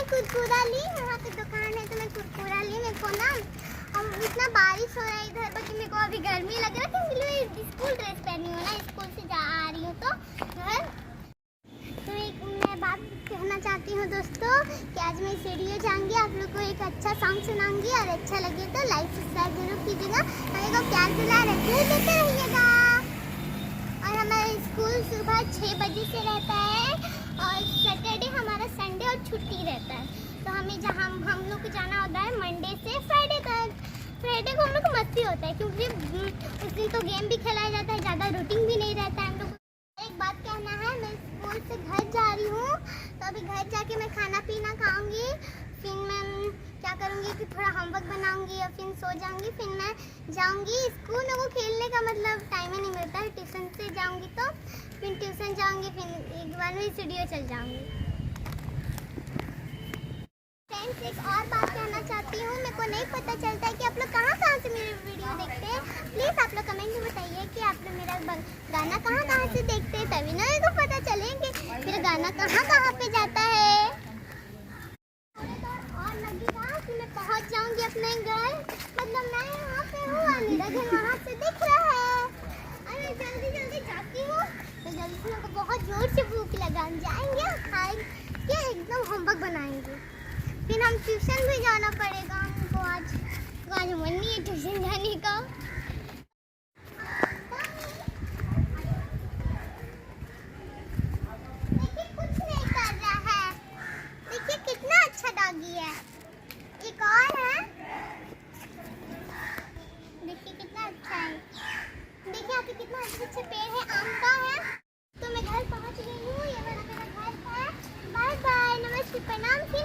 मैं कुरकुरा ली, यहाँ पे दुकान है तो मैं कुरकुरा ली। मेरे को ना अब इतना बारिश हो रहा है इधर पर कि मेरे को अभी गर्मी लग रहा है कि मैं स्कूल ड्रेस पहनी हूँ ना, स्कूल से जा आ रही हूँ तो घर। तो एक मैं बात कहना चाहती हूँ दोस्तों कि आज मैं इस वीडियो जाऊँगी, आप लोग को एक अच्छा सॉन्ग सुनाऊंगी और अच्छा लगे तो लाइक सब्सक्राइब जरूर कीजिएगा, मेरे को प्यार दुलार देते रहिएगा। और हमारा स्कूल सुबह 6 बजे से रहता है और सैटरडे हमारा संडे और छुट्टी रहता है। तो हमें जहाँ हम लोग को जाना होता है मंडे से फ्राइडे तक। फ्राइडे को हम लोग को मस्ती होता है क्योंकि उस दिन तो गेम भी खिलाया जाता है, ज़्यादा रूटीन भी नहीं रहता है हम लोग। एक बात कहना है, मैं स्कूल से घर जा रही हूँ तो अभी घर जाके मैं खाना पीना खाऊंगी, फिर मैं क्या करूँगी कि थोड़ा होमवर्क बनाऊंगी और फिर सो जाऊंगी। फिर मैं जाऊंगी स्कूल, मेरे को खेलने का मतलब टाइम ही नहीं मिलता है। ट्यूशन से जाऊंगी तो फिर ट्यूशन जाऊंगी, फिर एक बार में स्टूडियो चल जाऊंगी। फ्रेंड्स एक और बात कहना चाहती हूँ, मेरे को नहीं पता चलता है कि आप लोग कहाँ से मेरे वीडियो देखते हैं। प्लीज़ आप लोग कमेंट में बताइए कि आप लोग मेरा गाना कहाँ से देखते हैं, तभी ना मेरे को पता चलेंगे मेरा गाना कहाँ पे जाता है। और लगेगा कि मैं पहुँच जाऊँगी अपने घर, मतलब मैं यहाँ पे हूँ और मेरा घर वहाँ से दिख रहा है। और मैं जल्दी जाती हूँ तो जल्दी से, मेरे को बहुत जोर से भूख लगा, जाएंगे खाएंगे एकदम होमवर्क बनाएंगे, फिर हम ट्यूशन भी जाना पड़ेगा हमको। आज मन नहीं है ट्यूशन जाने का। देखिए कुछ नहीं कर रहा है, देखिए कितना अच्छा डॉगी है। एक और है, देखिए कितना अच्छा है। देखिए यहाँ पे कितना अच्छे पेड़ है, आम का है। तो मैं घर पहुँच गई हूँ, ये वाला मेरा घर है। बाय बाय, नमस्ते, प्रणाम। फिर